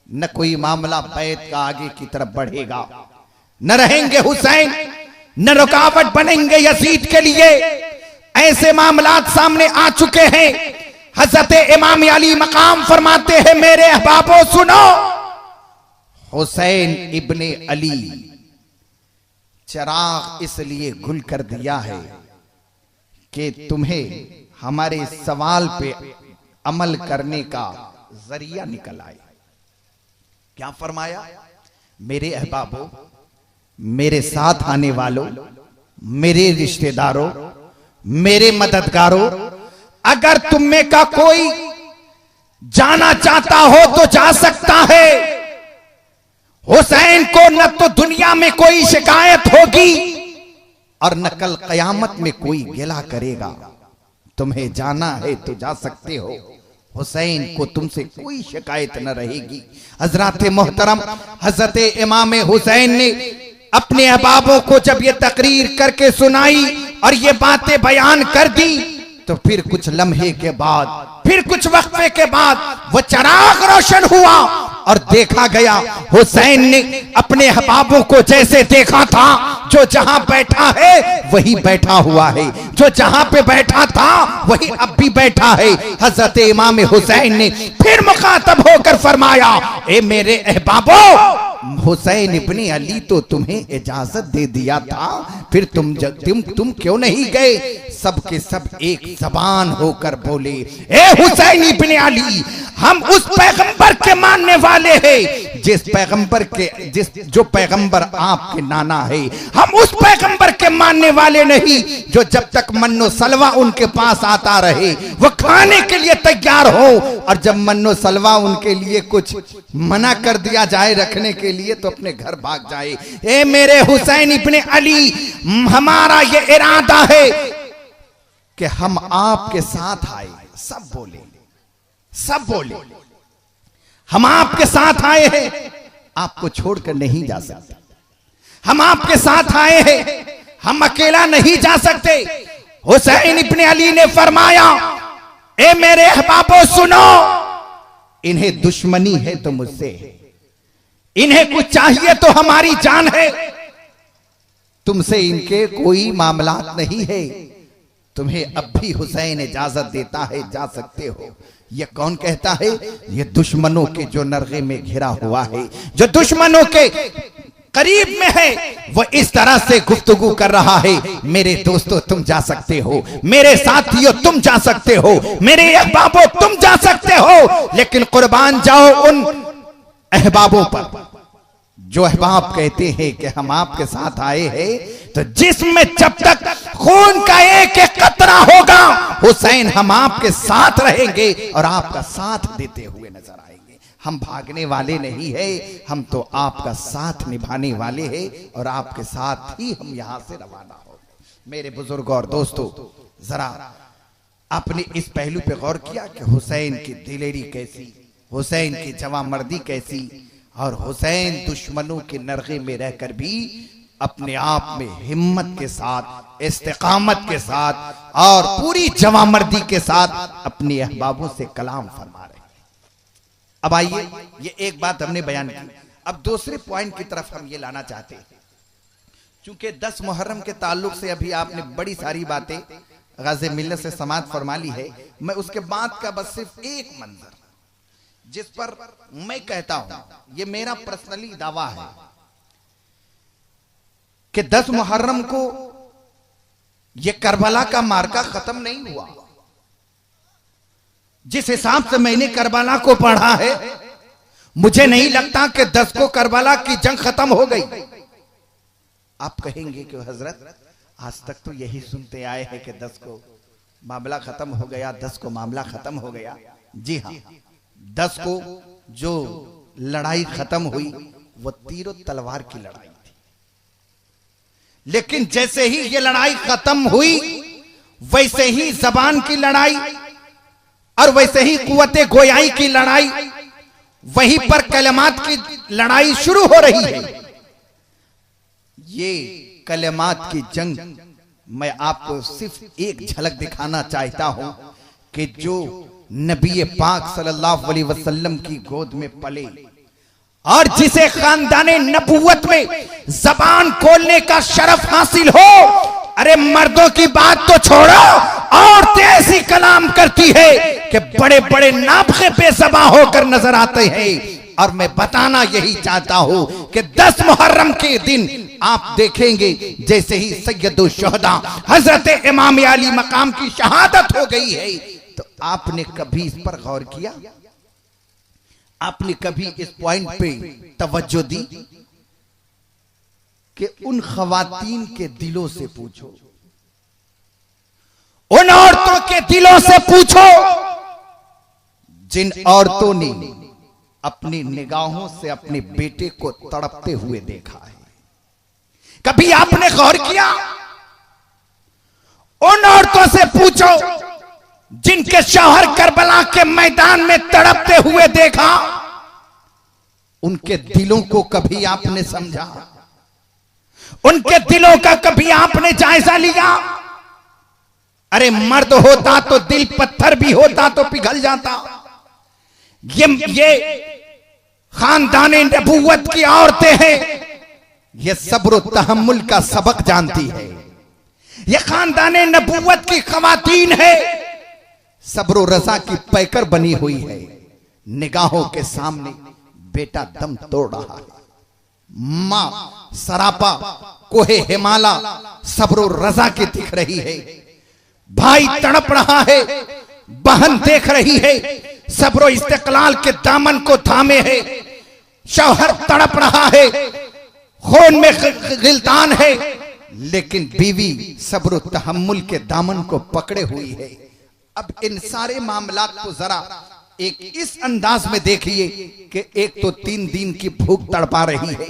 न कोई मामला बैत का आगे की तरफ बढ़ेगा। न रहेंगे हुसैन, न रुकावट बनेंगे यजीद के लिए। ऐसे मामलात सामने आ चुके हैं। हजरत इमाम अली मकाम फरमाते हैं, मेरे अहबाबों सुनो, हुसैन इब्ने अली चिराग इसलिए गुल कर दिया है कि तुम्हें हमारे सवाल पे अमल करने का जरिया निकल आए। क्या फरमाया, मेरे अहबाबों, मेरे साथ आने वालों, मेरे रिश्तेदारों, मेरे मददगारों, अगर तुम में का कोई जाना चाहता हो तो जा सकता है। हुसैन को न तो दुनिया में कोई शिकायत होगी और न कल कयामत में कोई गिला करेगा। तुम्हें जाना है तो जा सकते हो। हुसैन को तुमसे कोई शिकायत न रहेगी। हजरत मोहतरम हजरत इमाम हुसैन ने अपने अहबाबों को जब ये तकरीर करके सुनाई और ये बातें बयान कर दी तो फिर कुछ लम्हे के बाद, फिर कुछ वक्फे के बाद वो चिराग रोशन हुआ और देखा गया हुसैन ने अपने अहबाबों को जैसे देखा था, जो जहां बैठा है वही बैठा हुआ है, जो जहां पे बैठा था वही अब भी बैठा है। हजरत इमाम हुसैन ने फिर मुखातब होकर फरमाया, ए मेरे अहबाबों, हुसैन इब्ने अली तो तुम्हें इजाजत दे दिया था, फिर तुम क्यों नहीं गए? सब के सब एक जबान होकर बोले, ए हुसैन इब्ने अली, हम उस पैगंबर के मानने वाले हैं जो पैगंबर आपके नाना है। हम उस पैगंबर के मानने वाले नहीं जो जब तक मन्नो सलवा उनके पास आता रहे वो खाने के लिए तैयार हो, और जब मन्नो सलवा उनके लिए कुछ मना कर दिया जाए रखने के लिए तो अपने घर भाग जाए। ए मेरे हुसैन इब्ने अली, हमारा ये इरादा है कि हम आपके साथ आए। सब बोले, सब बोले, हम आपके साथ आए हैं, आपको छोड़कर नहीं जा सकते। हम आपके साथ आए हैं, हम अकेला नहीं जा सकते। हुसैन इब्ने अली ने फरमाया, ए मेरे अहबाबों सुनो, इन्हें दुश्मनी है तो मुझसे है, इन्हें कुछ चाहिए तो हमारी जान है। तुमसे इनके कोई मामला नहीं है, तुम्हें अब भी हुसैन इजाजत देता है, जा सकते हो। ये कौन कहता है? ये दुश्मनों के जो नरगे में घिरा हुआ है, जो दुश्मनों के करीब में है, वो इस तरह से गुफ्तगू कर रहा है, मेरे दोस्तों तुम जा सकते हो, मेरे साथियों तुम जा सकते हो, मेरे अहबाबों तुम जा सकते हो, लेकिन कुर्बान जाओ उन अहबाबों पर जो अहबाब कहते हैं कि हम आपके साथ आए हैं, तो जिसमें जब तक खून का एक एक कतरा होगा, हुसैन हम आपके साथ रहेंगे और आपका साथ देते हुए नजर आएंगे। हम भागने वाले नहीं है, हम तो आपका साथ निभाने वाले हैं और आपके साथ ही हम यहां से रवाना हो। मेरे बुजुर्ग और दोस्तों, जरा आपने इस पहलू पे गौर किया कि हुसैन की दिलेरी कैसी, हुसैन की जवामर्दी कैसी, और हुसैन दुश्मनों के नरगे में रहकर भी अपने आप में हिम्मत के साथ, इस्तिकामत के साथ और पूरी जवामर्दी के साथ अपने अहबाबों से कलाम फरमा रहे हैं। अब आइए, ये एक बात हमने बयान की, अब दूसरे पॉइंट की तरफ हम ये लाना चाहते हैं। चूंकि 10 मुहर्रम के ताल्लुक से अभी आपने बड़ी सारी बातें गाज़े मिल्लत से समाअत फरमा ली है, मैं उसके बाद का बस सिर्फ एक मंजर जिस पर मैं कहता हूं, ये मेरा पर्सनली दावा है कि 10 मुहर्रम को ये करबला का मार्का खत्म नहीं हुआ। जिस हिसाब से मैंने करबला को पढ़ा है, मुझे नहीं लगता कि 10 को करबला की जंग खत्म हो गई। आप कहेंगे कि हजरत आज तक तो यही सुनते आए हैं कि 10 को मामला खत्म हो गया, 10 को मामला खत्म हो गया। जी हाँ, 10 को जो लड़ाई खत्म हुई वो तीरों तलवार की लड़ाई थी, लेकिन जैसे ही ये लड़ाई खत्म हुई, वैसे ही जबान की लड़ाई और वैसे ही कुव्वते गोयाई की लड़ाई, वहीं पर कलमात की लड़ाई शुरू हो रही है। ये कलमात की जंग मैं आपको सिर्फ एक झलक दिखाना चाहता हूं कि जो नबी पाक सल्लल्लाहु अलैहि वसल्लम की गोद में पले और जिसे खानदाने नबुव्वत में जबान खोलने का शरफ हासिल हो, अरे मर्दों की बात तो छोड़ो, औरतें ऐसी कलाम करती है कि बड़े बड़े नाफे बेज़बां होकर नजर आते हैं। और मैं बताना यही चाहता हूं कि 10 मुहर्रम के दिन आप देखेंगे जैसे ही सैयदुल शुहदा हजरत इमाम अली मकाम की शहादत हो गई है, तो आपने कभी इस पर गौर किया? आपने कभी इस पॉइंट पे तवज्जो दी कि उन खवातीन के दिलों से पूछो, उन औरतों के दिलों से पूछो जिन औरतों ने अपनी निगाहों से अपने बेटे को तड़पते हुए देखा है। कभी आपने गौर किया? उन औरतों से पूछो जिनके शौहर करबला के मैदान में तड़पते हुए देखा, उनके दिलों को कभी आपने समझा? उनके दिलों का कभी आपने जायजा लिया? अरे मर्द होता तो दिल पत्थर भी होता तो पिघल जाता। ये खानदाने नबुव्वत की औरतें हैं, ये सब्र तहम्मुल का सबक जानती है। ये खानदाने नबुव्वत की खवातीन है, सब्र रजा की पैकर बनी हुई है। निगाहों के सामने बेटा दम तोड़ रहा है, मां सरापा कोहे हिमाला सब्र रजा की दिख रही है, भाई तड़प रहा है, बहन देख रही है, सब्र इस्तिकलाल के दामन को थामे है, शौहर तड़प रहा है, खून में गिलतान है, लेकिन बीवी सब्र तहम्मुल के दामन को पकड़े हुई है। अब इन सारे मामलात को जरा एक इस अंदाज में देखिए कि एक तो 3 दिन की भूख तड़पा रही है,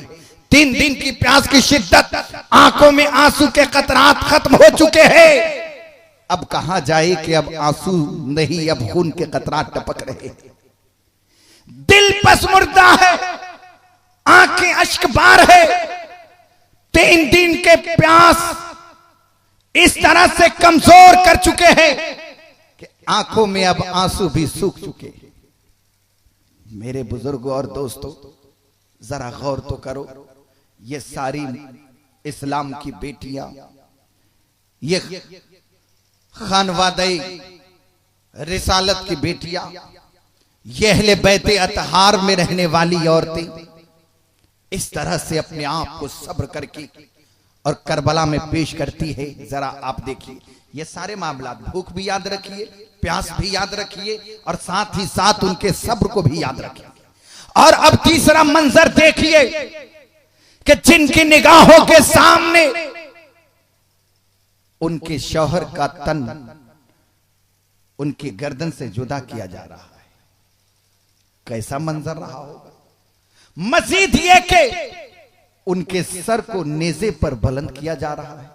3 दिन की प्यास की शिद्दत, आंखों में आंसू के कतरात खत्म हो चुके हैं। अब कहा जाए कि अब आंसू नहीं, अब खून के कतरात टपक रहे हैं, दिल पसमुर्दा है, आंखें अश्कबार है। 3 दिन के प्यास इस तरह से कमजोर कर चुके हैं कि आंखों में अब आंसू भी सूख चुके हैं। मेरे बुजुर्गों और दोस्तों, जरा गौर तो करो, ये सारी इस्लाम की बेटियां, ये खानवादे रिसालत की बेटियां, ये अहले बैते अतहार में रहने वाली औरतें इस तरह से अपने आप को सब्र करके और करबला में पेश करती है। जरा आप देखिए, ये सारे मामला, भूख भी याद रखिए, प्यास भी याद रखिए और साथ ही साथ उनके सब्र को भी याद रखिए। और अब तीसरा मंजर देखिए कि जिनकी निगाहों के सामने उनके शौहर का तन उनकी गर्दन से जुदा किया जा रहा है। कैसा मंजर रहा होगा। मजीद ये कि उनके सर को नेज़े पर बुलंद किया जा रहा है।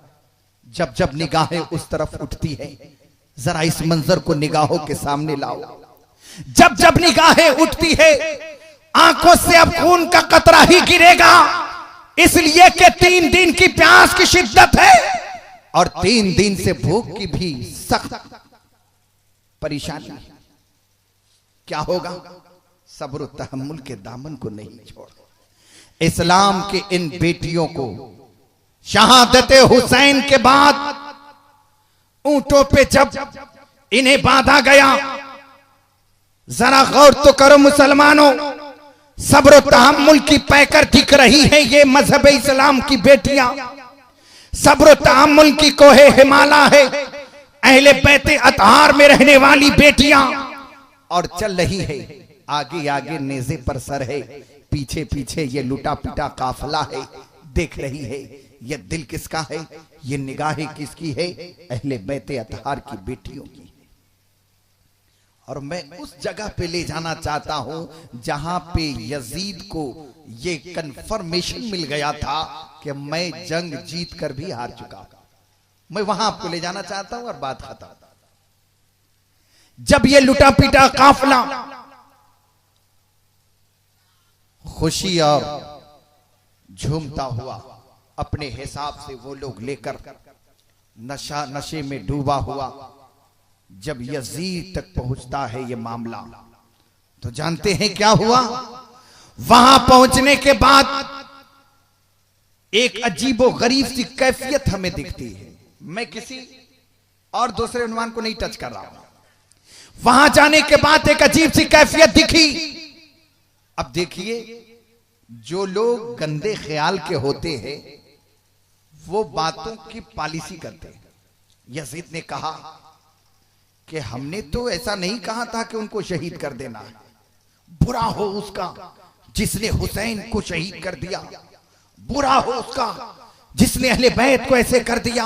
जब जब निगाहें उस तरफ उठती है, जरा इस मंजर को निगाहों के सामने लाओ। जब जब निगाहें उठती है, आंखों से अब खून का कतरा ही गिरेगा, इसलिए कि 3 दिन की प्यास की शिद्दत है और 3 दिन से भूख की भी सख्त परेशानी है। क्या होगा? सब्र और तहम्मुल के दामन को नहीं छोड़। इस्लाम के इन बेटियों को शहादते हुसैन के बाद ऊंटों पे जब इन्हें बांधा गया, जरा गौर तो करो मुसलमानों, सब्र और तहम्मुल की पैकर दिख रही है ये मजहब इस्लाम की बेटियां। सब्र और तहम्मुल की कोहे हिमाला है अहले बैते अतहार में रहने वाली बेटियां, और चल रही है आगे आगे नेज़े पर सर है, पीछे पीछे ये लुटा पिटा काफिला है। देख रही है ये दिल किसका है, ये निगाहें किसकी है? अहले बैते अतहार की बेटियों की। और मैं उस जगह पे ले जाना चाहता हूं जहां पे यजीद को ये कंफर्मेशन मिल गया था कि मैं जंग जीत कर भी हार चुका। मैं वहां आपको ले जाना चाहता हूं और बात खत्म। जब ये लुटा पिटा काफिला खुशी और झूमता हुआ अपने हिसाब से वो लोग लेकर नशे में डूबा हुआ जब यजीद तक पहुंचता है ये मामला, तो जानते हैं क्या हुआ? वहां पहुंचने के बाद एक अजीबो गरीब सी कैफियत हमें दिखती है। मैं किसी और दूसरे उन्वान को नहीं टच कर रहा हूं। वहां जाने के बाद एक अजीब सी कैफियत दिखी। अब देखिए, जो लोग गंदे ख्याल के होते हैं वो बातों की पॉलिसी करते हैं। यजीद ने कहा कि हमने तो ऐसा नहीं कहा था कि उनको शहीद कर देना है। बुरा हो उसका जिसने हुसैन को शहीद कर दिया, बुरा हो उसका जिसने अहले बैत को ऐसे कर दिया।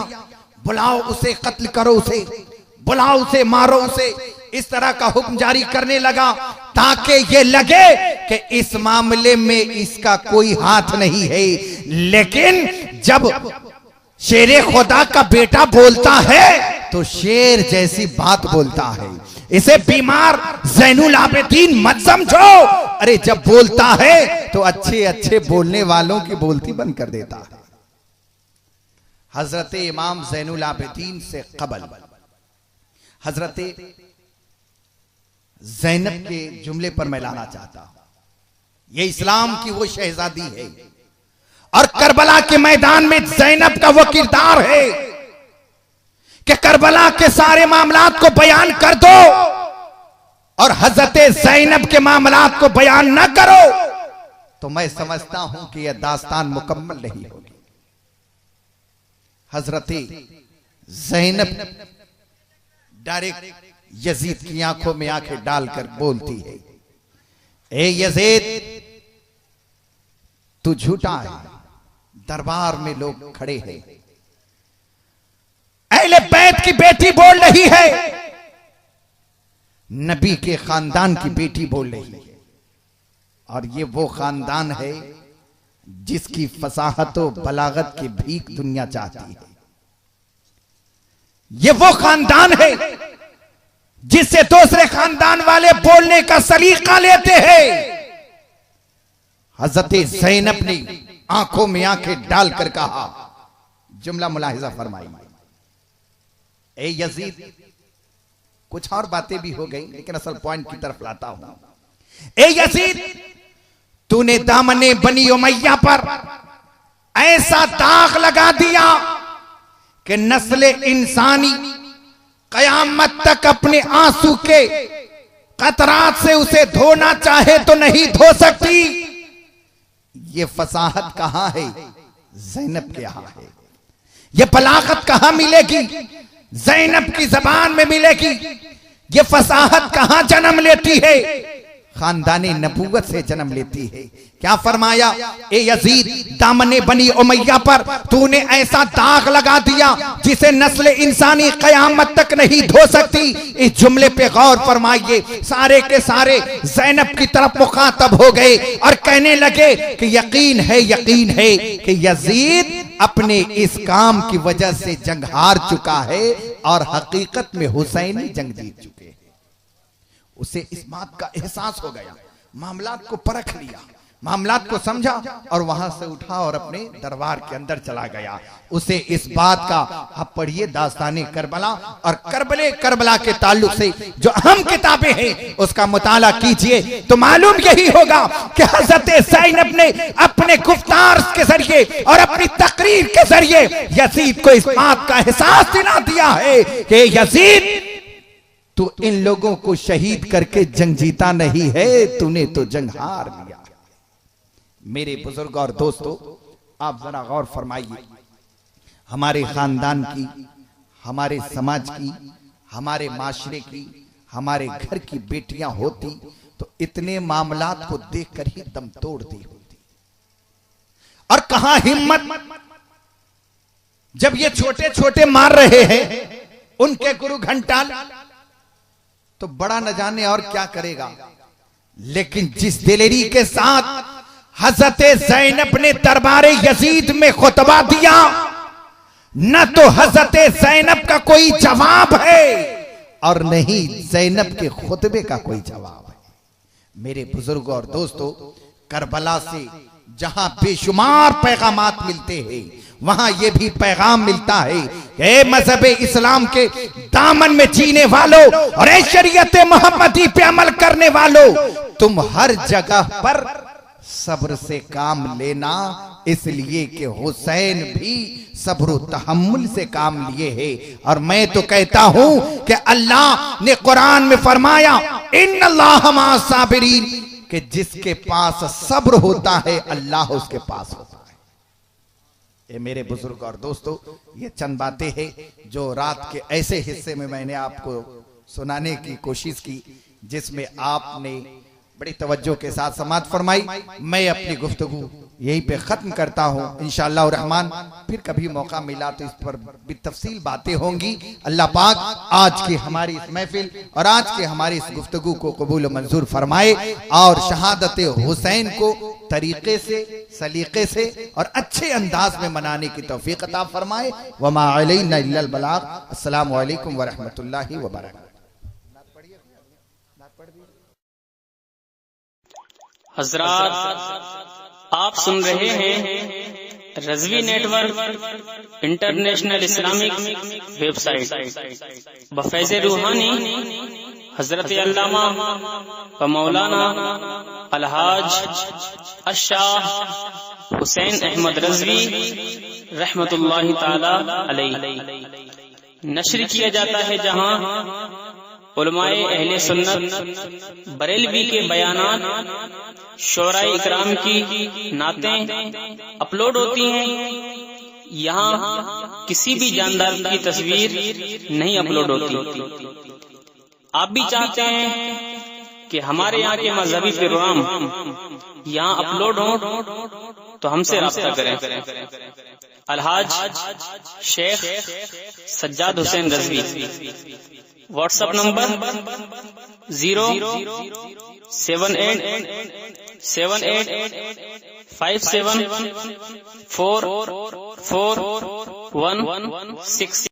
बुलाओ उसे, कत्ल करो उसे, बुलाओ उसे, मारो उसे। इस तरह का हुक्म जारी करने लगा ताकि ये लगे कि इस मामले में इसका कोई हाथ नहीं है। लेकिन जब शेरे खुदा का बेटा बोलता है तो शेर जैसी बात बोलता है। इसे बीमार ज़ैनुल आबिदीन मत समझो। अरे जब बोलता है तो अच्छे अच्छे बोलने वालों की बोलती बंद कर देता है। हजरत इमाम ज़ैनुल आबिदीन से कबल हजरत ज़ैनब के जुमले पर मैं लाना चाहता हूं। यह इस्लाम की वो शहजादी है और करबला के मैदान में ज़ैनब का वो किरदार है कि करबला के सारे मामलात को बयान कर दो और हजरत ज़ैनब के मामलात को बयान न करो तो मैं समझता हूं कि यह दास्तान मुकम्मल नहीं होगी। हजरत ज़ैनब डायरेक्ट यजीद की आंखों में आंखें डालकर बोलती है, ए यजीद तू झूठा है। दरबार में लोग खड़े हैं। अहले बैत की बेटी बोल रही है, नबी के खानदान की बेटी बोल रही है। और ये वो खानदान है जिसकी फसाहत और बलागत की भीख दुनिया चाहती है। ये वो खानदान है जिससे दूसरे खानदान वाले बोलने का सलीका लेते हैं। हजरत ज़ैनब ने आंखों में आंखें डालकर कहा, जुमला मुलाहिजा फरमाई, ए यजीद, कुछ और बातें भी हो गई लेकिन असल पॉइंट की तरफ लाता हूं। ए यजीद, तूने दामने बनी उमैया पर ऐसा दाग लगा दिया कि नस्ले इंसानी कयामत तक अपने आंसू के कतरात से उसे धोना चाहे तो नहीं धो सकती। ये फसाहत कहां है? ज़ैनब के यहां है। ये बलागत कहां मिलेगी? ज़ैनब की ज़बान में मिलेगी। ये फसाहत कहां जन्म लेती है? खानदानी नबूवत से जन्म लेती है। क्या फरमाया? ए यजीद, दामने बनी उमैया पर तूने ऐसा दाग लगा दिया जिसे नस्ल इंसानी कयामत तक नहीं धो सकती। इस जुमले पे गौर फरमाइए। सारे के सारे ज़ैनब की तरफ मुखातब हो गए और कहने लगे कि यकीन है कि यजीद अपने इस काम की वजह से जंग हार चुका है और हकीकत में हुसैन ही जंग जीत चुके हैं। उसे इस बात का एहसास हो गया, मामलात को परख लिया, मामलात को समझा और वहां से उठा और अपने दरबार के अंदर चला गया। उसे इस बात का, आप पढ़िए दास्ताने करबला और करबला के ताल्लुक से जो अहम किताबें हैं उसका मुताला कीजिए तो मालूम यही होगा कि हज़रत ज़ैनब ने अपने गुफ्तार के जरिए और अपनी तकरीर के जरिए यजीद को इस बात का एहसास दिला दिया है कि यजीद, तू इन लोगों को शहीद करके जंग जीता नहीं है, तूने तो जंग हार लिया। मेरे बुजुर्ग और दोस्तों, आप जरा गौर फरमाइए, हमारे खानदान की, हमारे समाज की, हमारे माशरे की, हमारे घर की बेटियां होती तो इतने मामलात को देखकर ही दम तोड़ दी होती। और कहां हिम्मत, जब ये छोटे छोटे मार रहे हैं उनके गुरु घंटाल, तो बड़ा न जाने और क्या करेगा। लेकिन जिस दिलेरी के साथ हज़रत ज़ैनब ने दरबारे यजीद में खुतबा दिया, न तो हज़रत ज़ैनब का कोई जवाब है और नहीं ज़ैनब के खुतबे का कोई जवाब है। मेरे बुजुर्ग और दोस्तों, करबला से जहां बेशुमार पैगामात मिलते हैं वहां यह भी पैगाम मिलता है कि मजहब इस्लाम के दामन में जीने वालों और शरीयत मोहम्मदी पे अमल करने वालों, तुम हर जगह पर सब्र से काम लेना, इसलिए कि हुसैन भी सब्र तहम्मुल से काम लिए है। और मैं तो कहता हूं कि अल्लाह ने कुरान में फरमाया, इन्नल्लाह मअस साबिरीन, कि जिसके पास सब्र होता है अल्लाह उसके पास होता है। ये मेरे बुजुर्ग और दोस्तों, ये चंद बातें हैं जो रात के ऐसे हिस्से में मैंने आपको सुनाने की कोशिश की जिसमें आपने बड़ी तवज्जो के साथ समाअत फरमाई। मैं अपनी गुफ्तगू यहीं पे खत्म करता हूँ। इंशाअल्लाह रहमान फिर कभी मौका मिला तो इस पर भी तफसील बातें होंगी। अल्लाह पाक आज की हमारी इस महफिल और आज के हमारी इस गुफ्तगू को कबूल मंजूर फरमाए और शहादत हुसैन को तरीके से, सलीके से और अच्छे अंदाज में मनाने की तौफीक अता फरमाए। वमा अलैना इल्लल बलाग। अस्सलामु अलैकुम व रहमतुल्लाहि व बरकातहू। हजरात, आप सुन रहे हैं Razvi network international Islamic website बफैज़ रूहानी हजरत अल्लामा व मौलाना अलहाज अशाह हुसैन अहमद रज़वी रहमतुल्लाहि ताला अलैहि नश्र किया जाता है, जहां उलमाए अहले सुन्नत बरेलवी के बयानात, शोराए इकराम की नातें अपलोड होती हैं। यहाँ किसी भी जानदार की तस्वीर नहीं अपलोड होती। आप भी चाहते हैं कि हमारे यहाँ के मजहबी प्रोग्राम यहाँ अपलोड हो तो हमसे राब्ता करें। Alhaj Sheikh Sajjad Hussain Razvi, WhatsApp number 0787857444116।